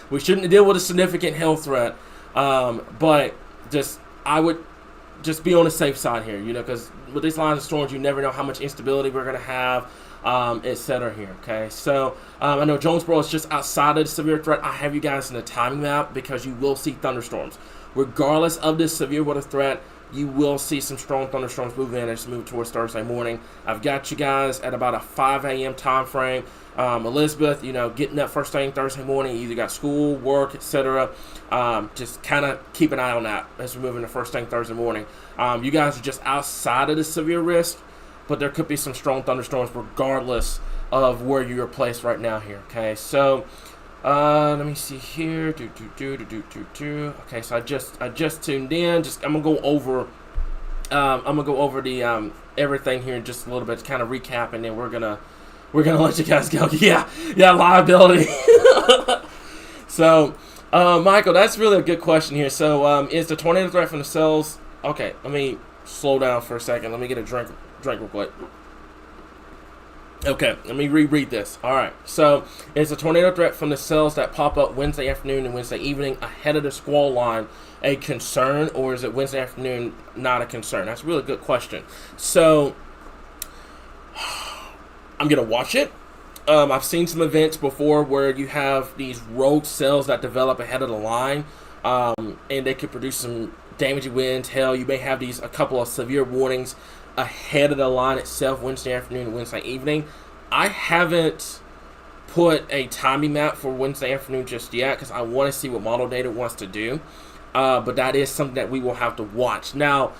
we shouldn't deal with a significant hail threat, but I would just be on the safe side here, because with these lines of storms, you never know how much instability we're gonna have, etc. here. Okay, so I know Jonesboro is just outside of the severe threat. I have you guys in the timing map because you will see thunderstorms, regardless of this severe weather threat. You will see some strong thunderstorms move in as we move towards Thursday morning. I've got you guys at about a 5 a.m. time frame. Elizabeth, getting up first thing Thursday morning, you either got school, work, etc. Just kind of keep an eye on that as we move into first thing Thursday morning. You guys are just outside of the severe risk, but there could be some strong thunderstorms regardless of where you're placed right now here. Okay, so let me see here. Okay, so I just tuned in. I'm gonna go over the everything here in just a little bit to kind of recap, and then we're gonna let you guys go. Yeah, liability. So, Michael, that's really a good question here. So, is the tornado threat from the cells? Okay, let me slow down for a second. Let me get a drink real quick. Okay, let me reread this. All right, so is a tornado threat from the cells that pop up Wednesday afternoon and Wednesday evening ahead of the squall line a concern, or is it Wednesday afternoon not a concern? That's a really good question. So I'm going to watch it. I've seen some events before where you have these rogue cells that develop ahead of the line, and they could produce some damaging winds, hail. You may have a couple of severe warnings ahead of the line itself, Wednesday afternoon and Wednesday evening. I haven't put a timing map for Wednesday afternoon just yet because I want to see what model data wants to do. But that is something that we will have to watch. Now,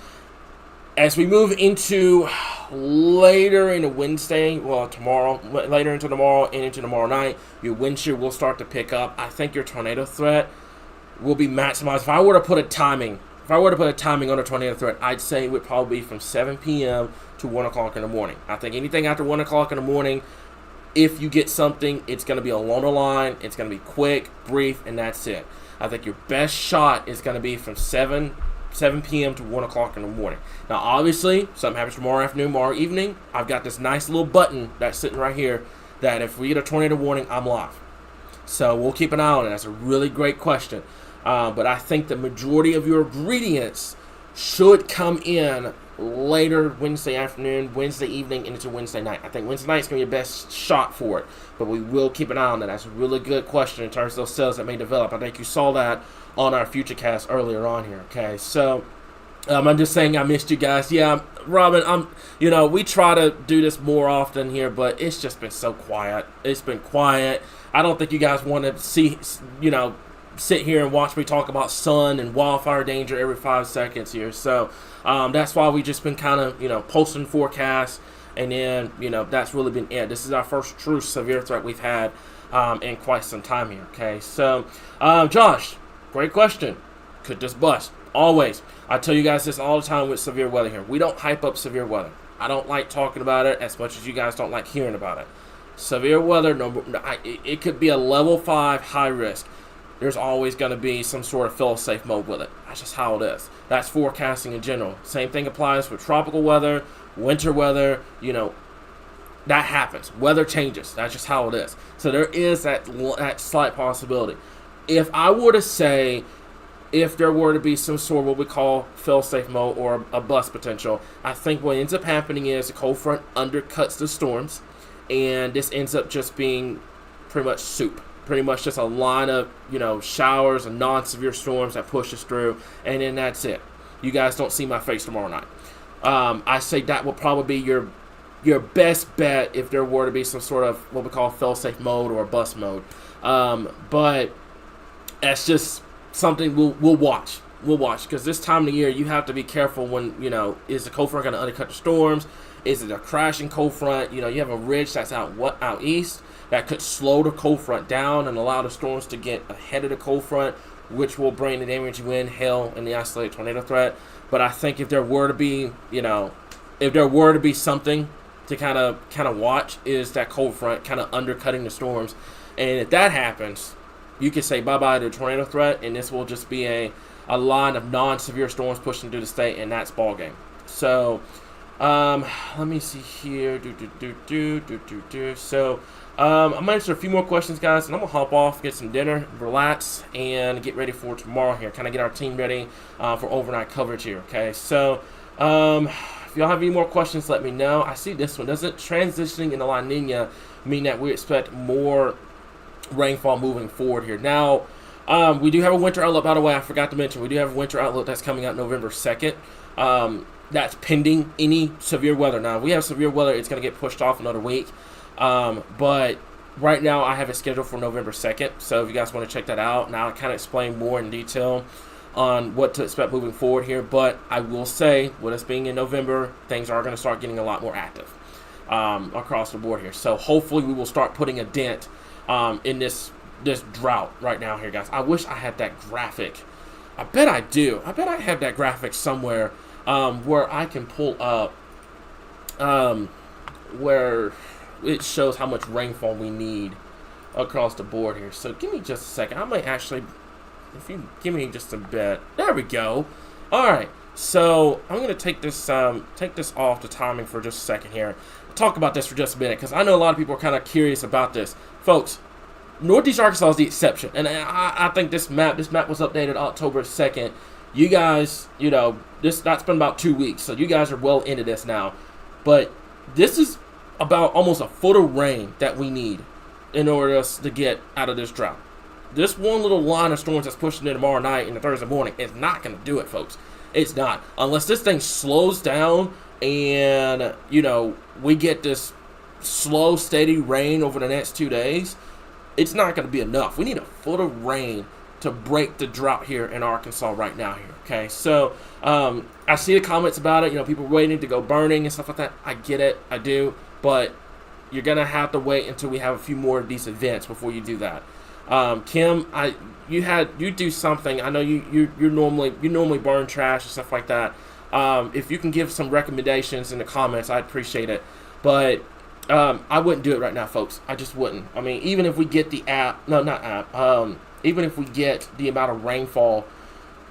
as we move into later into Wednesday, later into tomorrow and into tomorrow night, your wind shear will start to pick up. I think your tornado threat will be maximized. If I were to put a timing on a tornado threat, I'd say it would probably be from 7 p.m. to 1 o'clock in the morning. I think anything after 1 o'clock in the morning, if you get something, it's going to be along the line. It's going to be quick, brief, and that's it. I think your best shot is going to be from 7 p.m. to 1 o'clock in the morning. Now, obviously, something happens tomorrow afternoon, tomorrow evening. I've got this nice little button that's sitting right here that if we get a tornado warning, I'm live. So we'll keep an eye on it. That's a really great question. But I think the majority of your ingredients should come in later Wednesday afternoon, Wednesday evening, and into Wednesday night. I think Wednesday night is going to be your best shot for it. But we will keep an eye on that. That's a really good question in terms of those cells that may develop. I think you saw that on our Futurecast earlier on here. Okay, so I'm just saying I missed you guys. Yeah, Robin, we try to do this more often here, but it's just been so quiet. It's been quiet. I don't think you guys want to see, sit here and watch me talk about sun and wildfire danger every 5 seconds here. So that's why we just been kind of, posting forecasts. And then, that's really been it. This is our first true severe threat we've had in quite some time here. Okay, so Josh, great question. Could just bust. Always. I tell you guys this all the time with severe weather here. We don't hype up severe weather. I don't like talking about it as much as you guys don't like hearing about it. Severe weather, it could be a level 5 high risk. There's always going to be some sort of fail-safe mode with it. That's just how it is. That's forecasting in general. Same thing applies for tropical weather, winter weather, that happens. Weather changes. That's just how it is. So there is that slight possibility. If I were to say, if there were to be some sort of what we call fail-safe mode or a bust potential, I think what ends up happening is the cold front undercuts the storms, and this ends up just being pretty much soup. Pretty much just a line of, showers and non-severe storms that pushes through, and then that's it. You guys don't see my face tomorrow night. I say that will probably be your best bet if there were to be some sort of what we call fail-safe mode or a bust mode. But that's just something we'll watch. We'll watch, because this time of the year you have to be careful when, is the cold front going to undercut the storms? Is it a crashing cold front? You have a ridge that's out east that could slow the cold front down and allow the storms to get ahead of the cold front, which will bring the damage wind, hail, and the isolated tornado threat. But I think if there were to be, something to kind of watch, is that cold front kind of undercutting the storms. And if that happens, you can say bye-bye to the tornado threat, and this will just be a line of non-severe storms pushing through the state, and that's ball game. So, let me see here. So, I'm going to answer a few more questions, guys, and I'm going to hop off, get some dinner, relax, and get ready for tomorrow here. Kind of get our team ready for overnight coverage here, okay? So, if y'all have any more questions, let me know. I see this one. Doesn't transitioning into La Nina mean that we expect more rainfall moving forward here? Now, we do have a winter outlook, by the way. I forgot to mention, we do have a winter outlook that's coming out November 2nd. That's pending any severe weather. Now, if we have severe weather, it's going to get pushed off another week. But right now, I have it scheduled for November 2nd. So if you guys want to check that out, now I kind of explain more in detail on what to expect moving forward here. But I will say, with us being in November, things are going to start getting a lot more active across the board here. So hopefully we will start putting a dent in this drought right now here, guys. I wish I had that graphic. I bet I do. I bet I have that graphic somewhere where I can pull up where it shows how much rainfall we need across the board here. So give me just a second. I might actually, if you give me just a bit. There we go. All right. So I'm going to take this off the timing for just a second here. Talk about this for just a minute, because I know a lot of people are kind of curious about this. Folks, Northeast Arkansas is the exception. And I think this map was updated October 2nd. You guys, that's been about 2 weeks. So you guys are well into this now. But this is about almost a foot of rain that we need in order to get out of this drought. This one little line of storms that's pushing in tomorrow night and Thursday morning is not going to do it, folks. It's not. Unless this thing slows down and, we get this slow, steady rain over the next 2 days, it's not going to be enough. We need a foot of rain to break the drought here in Arkansas right now here, okay? So, I see the comments about it, people waiting to go burning and stuff like that. I get it. I do. But you're going to have to wait until we have a few more of these events before you do that. Kim, you do something. I know you normally burn trash and stuff like that. If you can give some recommendations in the comments, I'd appreciate it. But I wouldn't do it right now, folks. I just wouldn't. I mean, even if we get even if we get the amount of rainfall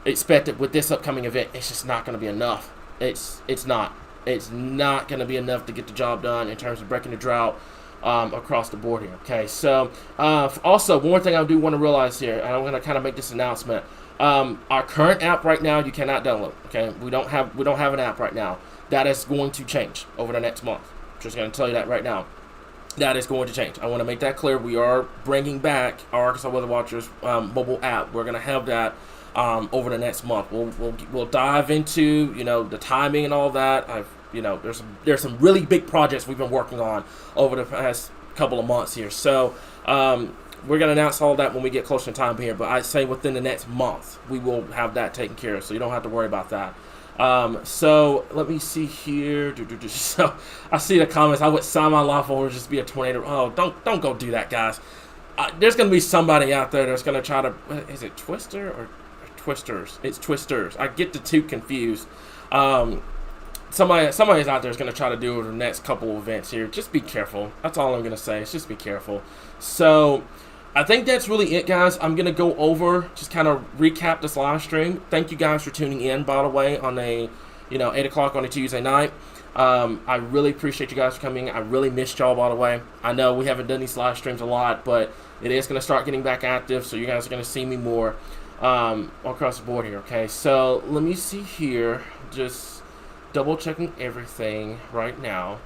expected with this upcoming event, it's just not going to be enough. It's not. It's not going to be enough to get the job done in terms of breaking the drought across the board here. Okay, so also one thing I do want to realize here, and I'm going to kind of make this announcement. Our current app right now you cannot download. Okay, we don't have an app right now. That is going to change over the next month. Just going to tell you that right now. That is going to change. I want to make that clear. We are bringing back our Arkansas Weather Watchers mobile app. We're going to have that over the next month. We'll dive into the timing and all that. There's some really big projects we've been working on over the past couple of months here. So we're going to announce all that when we get closer to time here. But I'd say within the next month we will have that taken care of. So you don't have to worry about that. So let me see here. So I see the comments. I would sign my life over just be a tornado. Oh, don't go do that, guys. There's going to be somebody out there that's going to try to. Is it Twister or Twisters. It's Twisters. I get the two confused. Somebody's out there is going to try to do the next couple of events here. Just be careful. That's all I'm going to say. Is just be careful. So I think that's really it, guys. I'm going to go over, just kind of recap this live stream. Thank you guys for tuning in, by the way, on a 8 o'clock on a Tuesday night. I really appreciate you guys for coming. I really missed y'all, by the way. I know we haven't done these live streams a lot, but it is going to start getting back active, so you guys are going to see me more across the board here, okay? So let me see here. Just double checking everything right now.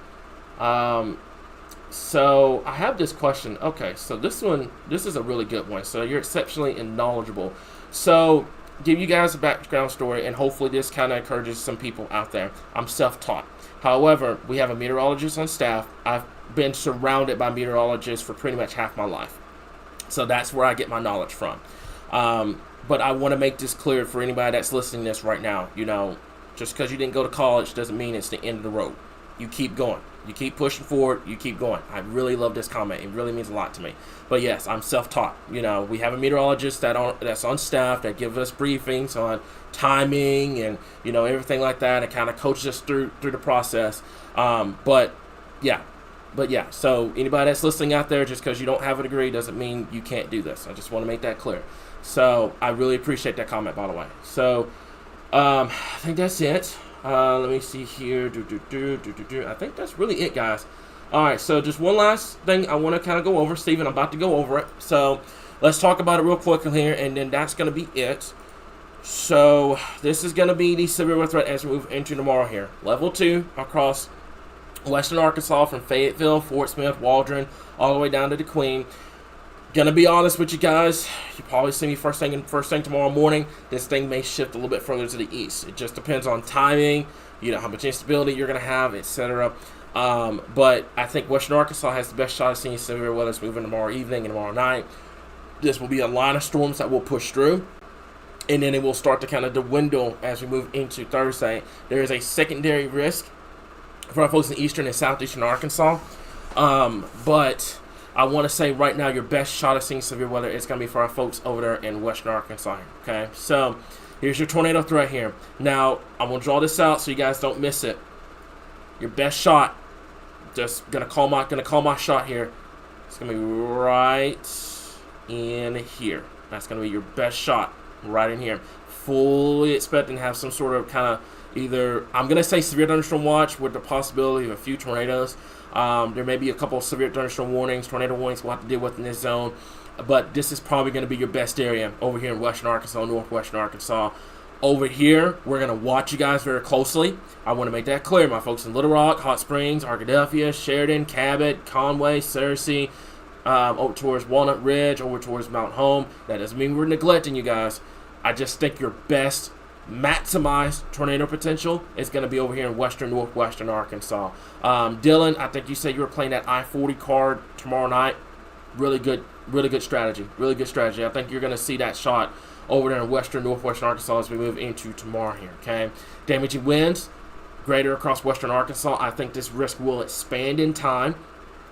So I have this question. Okay, so this is a really good one. So you're exceptionally knowledgeable. So give you guys a background story, and hopefully this kind of encourages some people out there. I'm self-taught. However, we have a meteorologist on staff. I've been surrounded by meteorologists for pretty much half my life. So that's where I get my knowledge from. But I want to make this clear for anybody that's listening to this right now. Just because you didn't go to college doesn't mean it's the end of the road. You keep going. You keep pushing forward. You keep going. I really love this comment. It really means a lot to me. But yes, I'm self-taught. We have a meteorologist that's on staff that gives us briefings on timing and everything like that, and kind of coaches us through the process. But yeah. So anybody that's listening out there, just because you don't have a degree doesn't mean you can't do this. I just want to make that clear. So I really appreciate that comment, by the way. So I think that's it. Let me see here. I think that's really it, guys. All right, so just one last thing I want to kind of go over. Steven, I'm about to go over it. So let's talk about it real quickly here, and then that's going to be it. So this is going to be the severe weather threat as we move into tomorrow here. Level 2 across western Arkansas from Fayetteville, Fort Smith, Waldron, all the way down to the Queen. Gonna be honest with you guys, you probably see me first thing tomorrow morning. This thing may shift a little bit further to the east. It just depends on timing, how much instability you're gonna have, etc. But I think western Arkansas has the best shot of seeing severe weather moving tomorrow evening and tomorrow night. This will be a line of storms that will push through, and then it will start to kind of dwindle as we move into Thursday. There is a secondary risk for our folks in eastern and southeastern Arkansas, but I want to say right now your best shot of seeing severe weather is going to be for our folks over there in western Arkansas. Okay, so here's your tornado threat here. Now, I'm going to draw this out so you guys don't miss it. Your best shot, just going to call my shot here. It's going to be right in here. That's going to be your best shot right in here. Fully expecting to have some sort of kind of either, I'm going to say severe thunderstorm watch with the possibility of a few tornadoes. There may be a couple of severe thunderstorm warnings, tornado warnings we'll have to deal with in this zone. But this is probably going to be your best area over here in western Arkansas, northwestern Arkansas. Over here, we're going to watch you guys very closely. I want to make that clear. My folks in Little Rock, Hot Springs, Arkadelphia, Sheridan, Cabot, Conway, Searcy, over towards Walnut Ridge, over towards Mount Home. That doesn't mean we're neglecting you guys. I just think your best maximized tornado potential is going to be over here in western northwestern Arkansas. Dylan, I think you said you were playing that I-40 card tomorrow night. Really good strategy. I think you're going to see that shot over there in western northwestern Arkansas as we move into tomorrow here. Okay, damaging winds greater across western Arkansas. I think this risk will expand in time,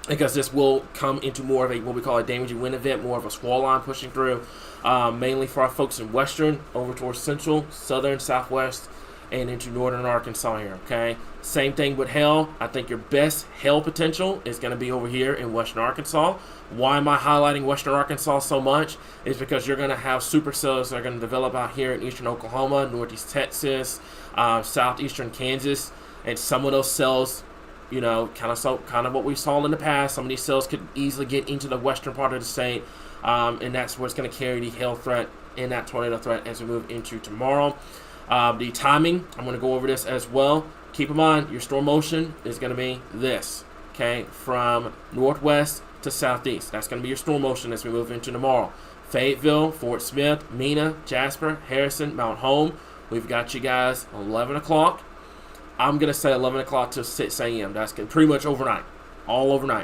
because this will come into more of a what we call a damaging wind event, more of a squall line pushing through, mainly for our folks in western, over towards central, southern, southwest, and into northern Arkansas here, okay? Same thing with hail. I think your best hail potential is going to be over here in western Arkansas. Why am I highlighting western Arkansas so much? Is because you're going to have supercells that are going to develop out here in eastern Oklahoma, northeast Texas, southeastern Kansas, and some of those cells, kind of what we saw in the past. Some of these cells could easily get into the western part of the state, and that's what's going to carry the hail threat and that tornado threat as we move into tomorrow. The timing, I'm going to go over this as well. Keep in mind, your storm motion is going to be this, okay, from northwest to southeast. That's going to be your storm motion as we move into tomorrow. Fayetteville, Fort Smith, Mena, Jasper, Harrison, Mount Home. We've got you guys 11 o'clock. I'm going to say 11 o'clock to 6 a.m. That's pretty much overnight.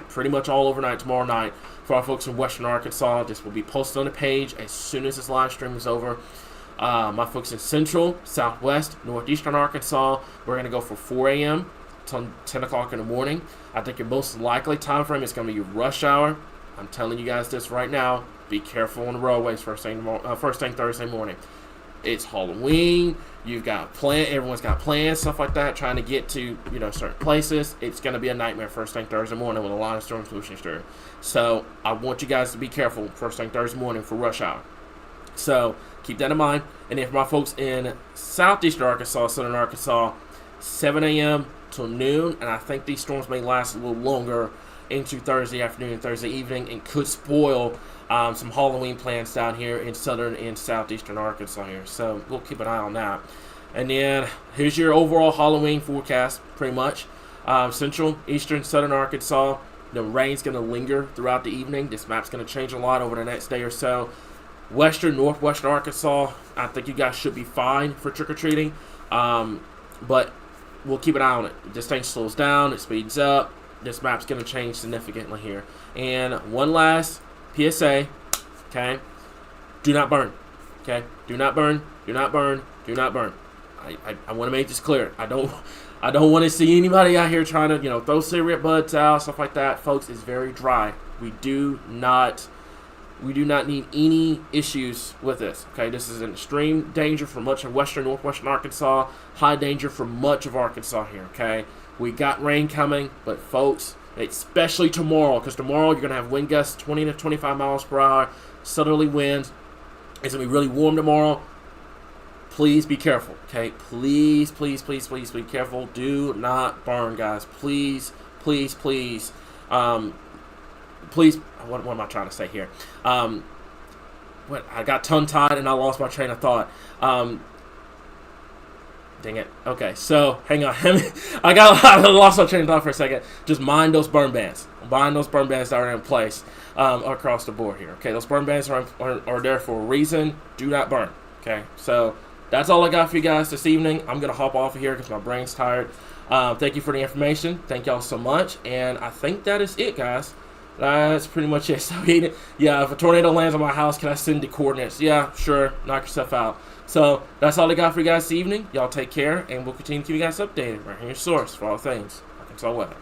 Pretty much all overnight tomorrow night for our folks in western Arkansas. This will be posted on the page as soon as this live stream is over. My folks in central, southwest, northeastern Arkansas, we're going to go for 4 a.m. till 10 o'clock in the morning. I think your most likely time frame is going to be your rush hour. I'm telling you guys this right now. Be careful on the roadways first thing Thursday morning. It's Halloween. You've got everyone's got plans, stuff like that, trying to get to, certain places. It's going to be a nightmare first thing Thursday morning with a lot of storms pushing through. So I want you guys to be careful first thing Thursday morning for rush hour. So keep that in mind. And then for my folks in southeastern Arkansas, southern Arkansas, 7 a.m. till noon, and I think these storms may last a little longer into Thursday afternoon and Thursday evening, and could spoil some Halloween plans down here in southern and southeastern Arkansas here. So we'll keep an eye on that. And then here's your overall Halloween forecast, pretty much. Central, eastern, southern Arkansas, the rain's going to linger throughout the evening. This map's going to change a lot over the next day or so. Western, northwestern Arkansas, I think you guys should be fine for trick-or-treating. But we'll keep an eye on it. This thing slows down, it speeds up. This map's going to change significantly here. And one last PSA, okay? Do not burn, okay? Do not burn, do not burn, do not burn. I want to make this clear. I don't want to see anybody out here trying to, throw cigarette butts out, stuff like that. Folks, it's very dry. We do not need any issues with this, okay? This is an extreme danger for much of western, northwestern Arkansas, high danger for much of Arkansas here, okay? We got rain coming, but folks, especially tomorrow, because tomorrow you're going to have wind gusts 20 to 25 miles per hour, southerly winds. It's going to be really warm tomorrow. Please be careful, okay? Please, please, please, please be careful. Do not burn, guys. Please, please, please. Please, what am I trying to say here? I got tongue-tied and I lost my train of thought. Dang it. Okay, so hang on. I lost my train of thought for a second. Just mind those burn bans. Mind those burn bans that are in place across the board here. Okay, those burn bans are there for a reason. Do not burn. Okay, so that's all I got for you guys this evening. I'm going to hop off of here because my brain's tired. Thank you for the information. Thank y'all so much. And I think that is it, guys. That's pretty much it. So, yeah, if a tornado lands on my house, can I send the coordinates? Yeah, sure. Knock yourself out. So, that's all I got for you guys this evening. Y'all take care, and we'll continue to keep you guys updated right here, your source for all things Arkansas weather.